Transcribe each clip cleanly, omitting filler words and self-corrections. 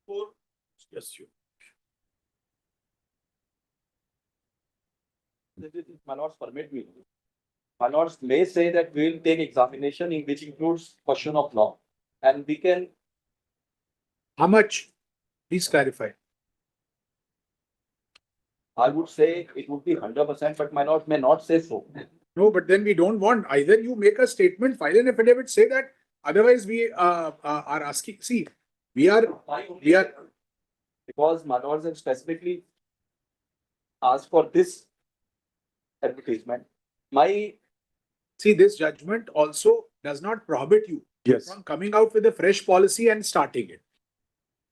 Yes, you. My lords, permit me. My lords may say that we will take examination in which includes question of law, and we can. How much? Please clarify. I would say it would be 100%, but my lord may not say so. No, but then we don't want either you make a statement, file an affidavit, say that. Otherwise, we are asking. See, we are Because my lords have specifically asked for this advertisement. See, this judgment also does not prohibit you Yes. from coming out with a fresh policy and starting it.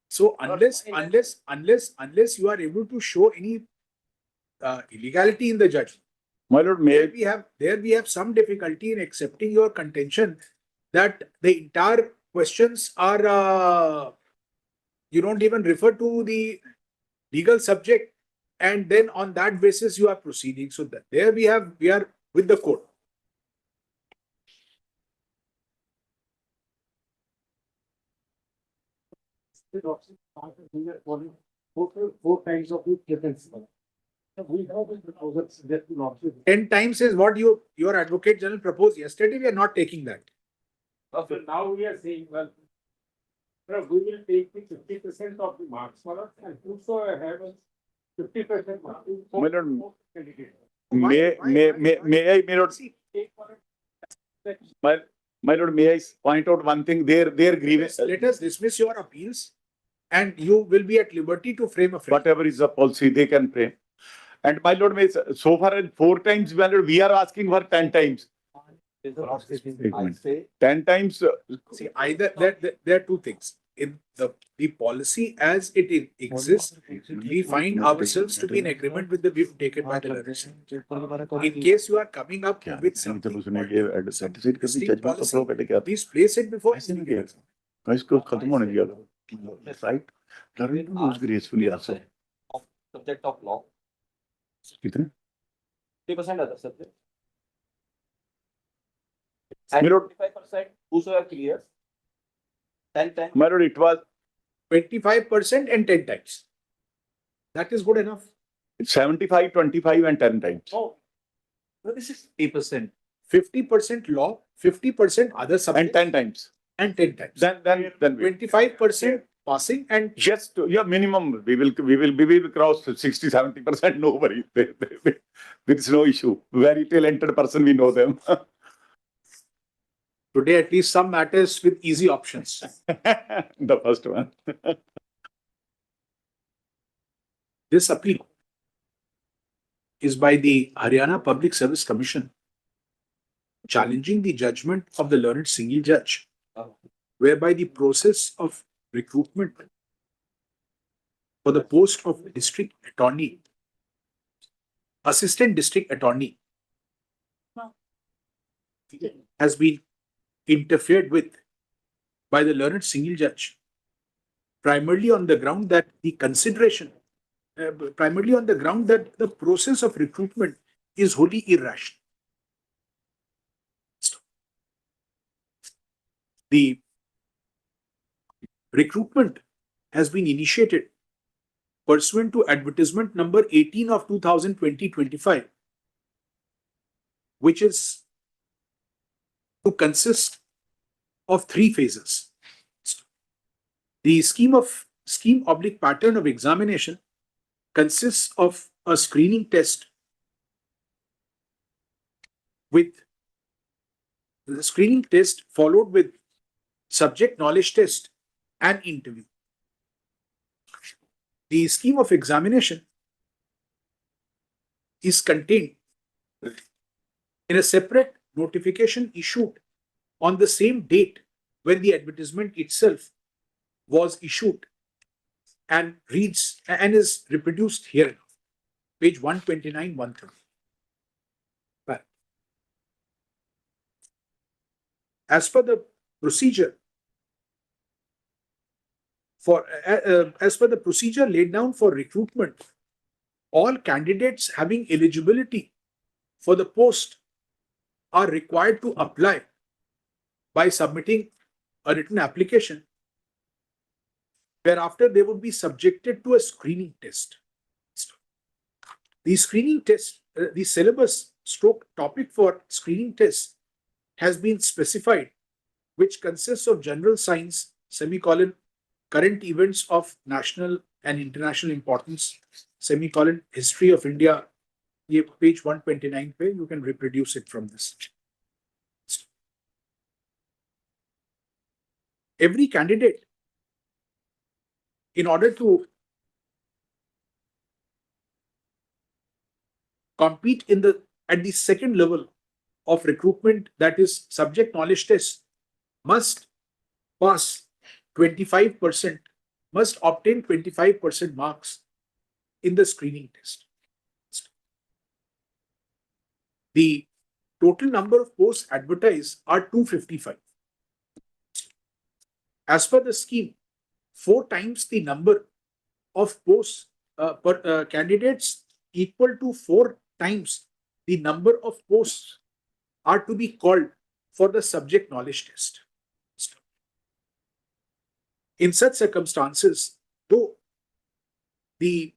So unless you are able to show any illegality in the judgment, My lord, may there we have some difficulty in accepting your contention that the entire questions are you don't even refer to the legal subject, and then on that basis you are proceeding. So that there we are with the court. Four times of the difference. We have the proposals that will also. 10 times is what your advocate general proposed yesterday. We are not taking that. So now we are saying, well, we will take the 50% of the marks for us and also have a 50% mark. My lord, Candidate. may I, my lord, Take for it. my lord, may I point out one thing? Their grievance, Let us dismiss your appeals, and you will be at liberty to frame a fresh. whatever is the policy, they can frame. And my lord, may so far as 4 times, my lord, we are asking for 10 times. I say 10 times. See, either there are two things. In the policy as it exists, we find ourselves to be in agreement with the view taken by the lawyers. In case you are coming up with something, distinct policy, please place it before us. इसको खत्म होने दिया right learning to lose gracefully also of subject of law, कितने 50% other subject. My And lord, 25% whosoever clears, 10 times. my lord, it was 25% and 10 times. That is good enough. 75, 25 and 10 times. No, this is 50%. 50% law, 50% other And subjects, 10 times. and 10 times. Then we. 25% passing and Yes, yeah, minimum. We will cross 60, 70%. No worry. There is no issue. Very talented person, we know them. today at least some matters with easy options. The first one. This appeal is by the Haryana Public Service Commission challenging the judgment of the learned single judge, whereby the process of recruitment for the post of district attorney, assistant district attorney, has been interfered with by the learned single judge, primarily on the ground that the consideration, primarily on the ground that the process of recruitment is wholly irrational. The recruitment has been initiated pursuant to advertisement number 18 of 2020-25, which is to consist of 3 phases. The scheme/pattern of examination consists of a screening test with the screening test followed with subject knowledge test and interview. The scheme of examination is contained in a separate notification issued on the same date when the advertisement itself was issued, and reads and is reproduced here, page 129, 130. But as per the procedure laid down for recruitment, all candidates having eligibility for the post are required to apply by submitting a written application Whereafter they would be subjected to a screening test. The screening test, the syllabus stroke topic for screening test has been specified, which consists of general science, semicolon, current events of national and international importance, semicolon, history of India. ये page 129 पे you can reproduce it from this. Every candidate, in order to compete at the second level of recruitment, that is subject knowledge test, must pass 25%, must obtain 25% marks in the screening test. The total number of posts advertised are 255. As per the scheme, 4 times the number of posts per candidates equal to 4 times the number of posts are to be called for the subject knowledge test. In such circumstances, though the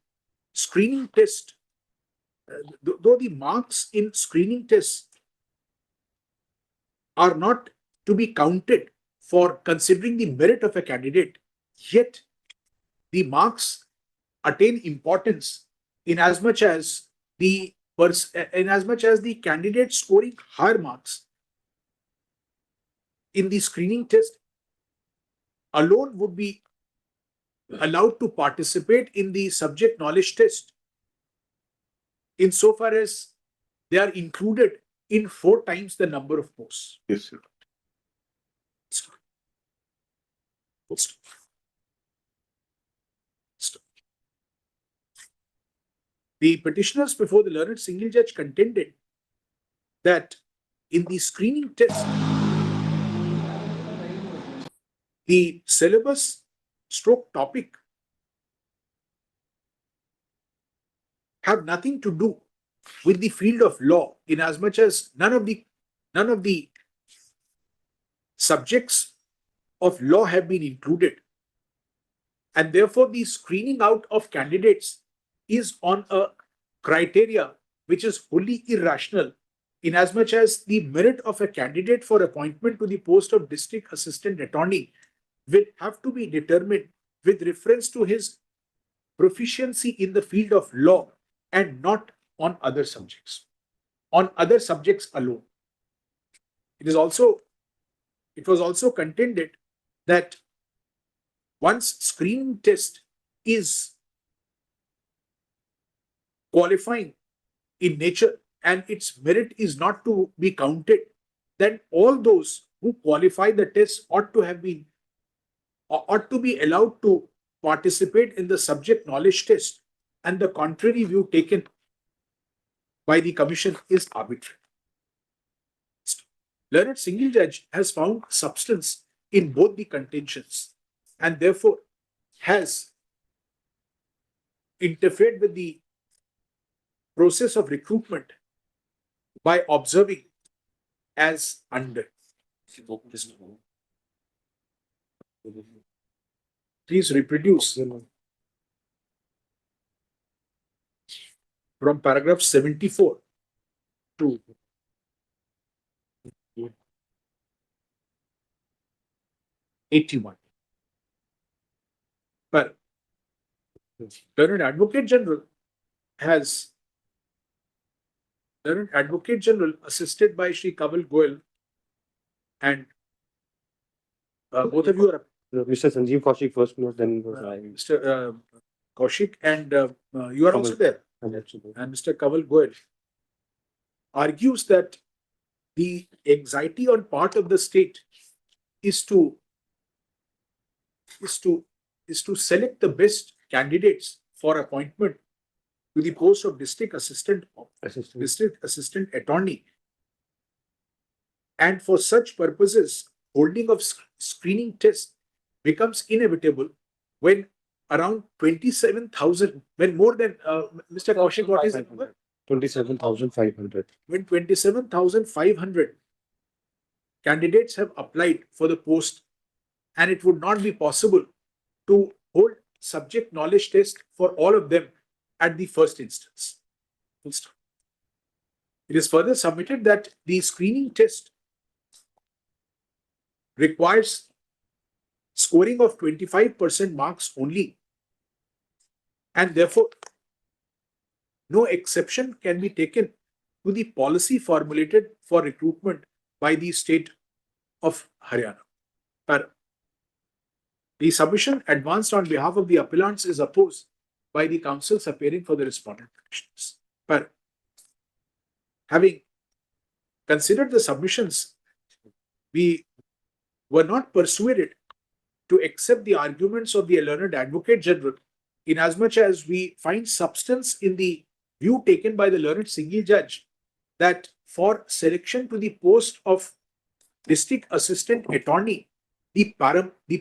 screening test, though the marks in screening tests are not to be counted for considering the merit of a candidate, yet the marks attain importance in as much as the candidate scoring higher marks in the screening test alone would be allowed to participate in the subject knowledge test insofar as they are included in 4 times the number of posts. Yes, sir. The petitioners before the learned single judge contended that in the screening test, the syllabus stroke topic have nothing to do with the field of law, in as much as none of the subjects of law have been included, and therefore the screening out of candidates is on a criteria which is wholly irrational, in as much as the merit of a candidate for appointment to the post of district assistant attorney will have to be determined with reference to his proficiency in the field of law and not on other subjects, alone. It was also contended that once screening test is qualifying in nature and its merit is not to be counted, then all those who qualify the test ought to be allowed to participate in the subject knowledge test, and the contrary view taken by the commission is arbitrary. Learned single judge has found substance in both the contentions and therefore has interfered with the process of recruitment by observing as under. Please reproduce from paragraph 74 to 81. But Learned Advocate General assisted by Shri Kaval Goyal and both of you are Mr. Sanjeev Kaushik first, then Mr. Kaushik, and you are also there, and Mr. Kaval Goyal argues that the anxiety on part of the state is to select the best candidates for appointment to the post of district assistant attorney, and for such purposes holding of screening test becomes inevitable when around 27,000, when more than Mr. Kaushik, what is the number? 27,500. When 27,500 candidates have applied for the post, and it would not be possible to hold subject knowledge test for all of them at the first instance. Full stop. It is further submitted that the screening test requires scoring of 25% marks only, and therefore no exception can be taken to the policy formulated for recruitment by the state of Haryana. But the submission advanced on behalf of the appellants is opposed by the counsels appearing for the respondent petitioners. But having considered the submissions, we were not persuaded to accept the arguments of the learned advocate general, inasmuch as we find substance in the view taken by the learned single judge that for selection to the post of district assistant attorney, the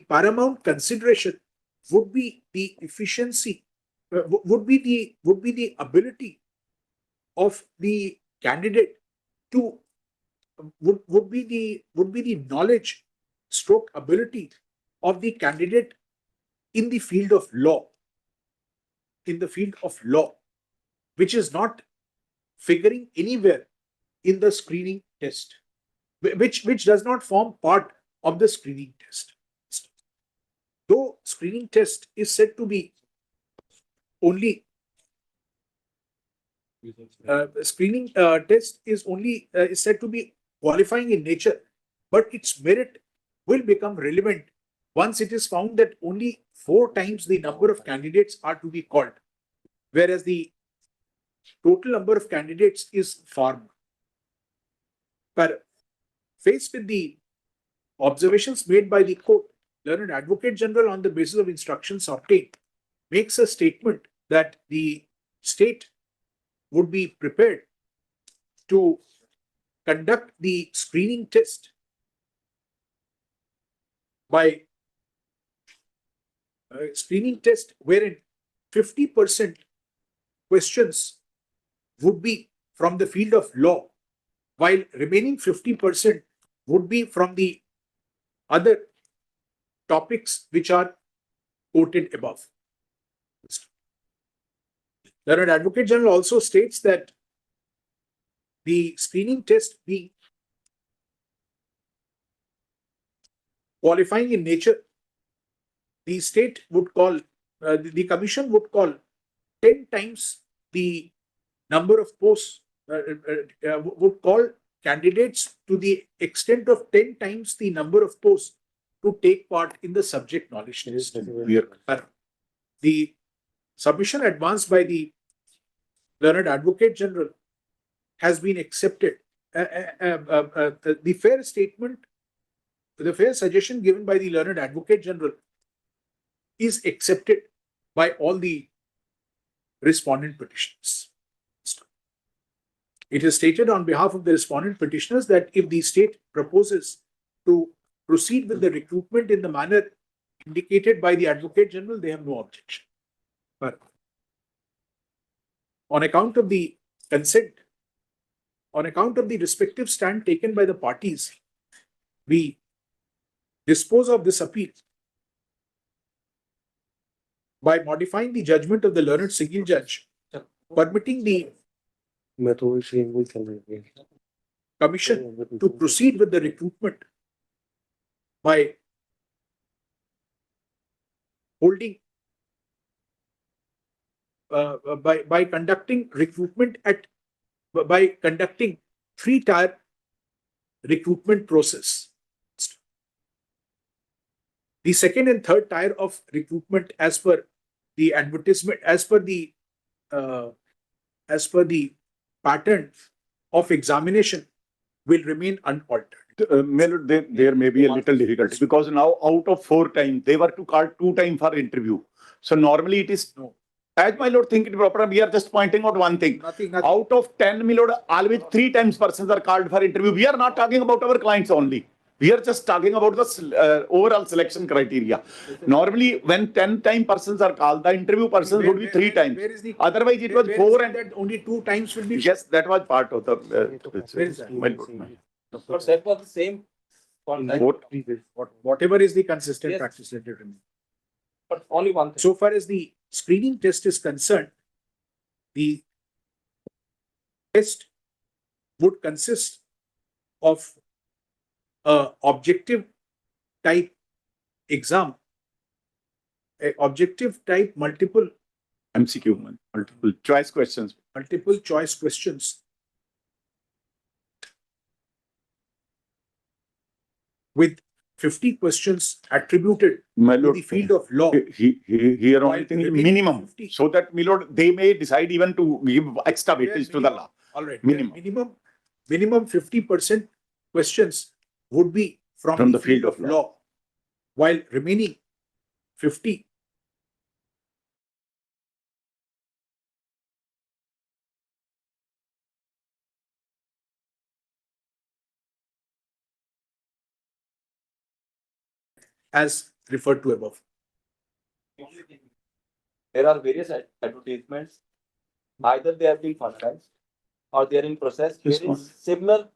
paramount consideration would be the efficiency, would be the ability of the candidate to would be the knowledge stroke ability of the candidate in the field of law, which is not figuring anywhere in the screening test, which does not form part of the screening test. Though screening test is said to be only screening test is said to be qualifying in nature, but its merit will become relevant once it is found that only 4 times the number of candidates are to be called, whereas the total number of candidates is far more. But faced with the observations made by the court, learned advocate general, on the basis of instructions obtained, makes a statement that the state would be prepared to conduct the screening test by wherein 50% questions would be from the field of law, while remaining 50% would be from the other topics which are quoted above. Learned Advocate General also states that the screening test being qualifying in nature, the state would call, the commission would call 10 times the number of posts, would call candidates to the extent of 10 times the number of posts to take part in the subject knowledge test. The submission advanced by the Learned Advocate General has been accepted. The fair statement, the fair suggestion given by the Learned Advocate General is accepted by all the respondent petitioners. It is stated on behalf of the respondent petitioners that if the state proposes to proceed with the recruitment in the manner indicated by the Advocate General, they have no objection. But on account of the consent, on account of the respective stand taken by the parties, we dispose of this appeal by modifying the judgment of the learned single judge, permitting the commission to proceed with the recruitment by holding by conducting recruitment by conducting 3-tier recruitment process. The second and third tier of recruitment, as per the advertisement, as per the pattern of examination, will remain unaltered. There may be a little difficulty because now out of 4 times, they were to call 2 times for interview. So normally it is, as my lord think it proper, we are just pointing out one thing. Nothing. Out of 10, my lord, always 3 times persons are called for interview. We are not talking about our clients only. We are just talking about the overall selection criteria. Normally, when 10 times persons are called, the interview persons would be 3 times. Otherwise, it was 4 and that only 2 times will be. yes, that was part of the. Where is that? My lord. But that was the same. Whatever is the consistent Yes. practice, let it remain. But only one thing. So far as the screening test is concerned, the test would consist of a objective type exam, a objective type MCQ, multiple choice questions. multiple choice questions with 50 questions attributed My to lord, the field of law. here only While thing is remaining minimum, 50. so that, my lord, they may decide even to give extra Where weightage to the law. All right. Minimum. Minimum 50% questions would be from the field of law, while remaining 50 as referred to above. There are various advertisements. Either they have been finalized or they are in process. Yes, There is similar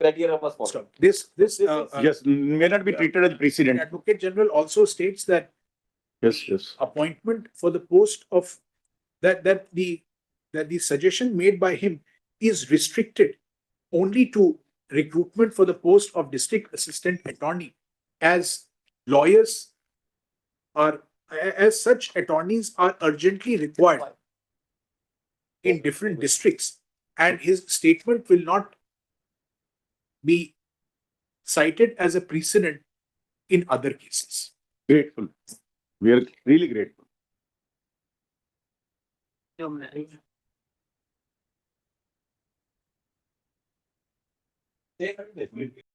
criteria was followed. Stop. This Yes, may not be treated as precedent. Advocate General also states that Yes. appointment for the post of that the suggestion made by him is restricted only to recruitment for the post of district assistant attorney, as lawyers are as such attorneys are urgently required in different districts, and his statement will not be cited as a precedent in other cases. Grateful. We are really grateful. They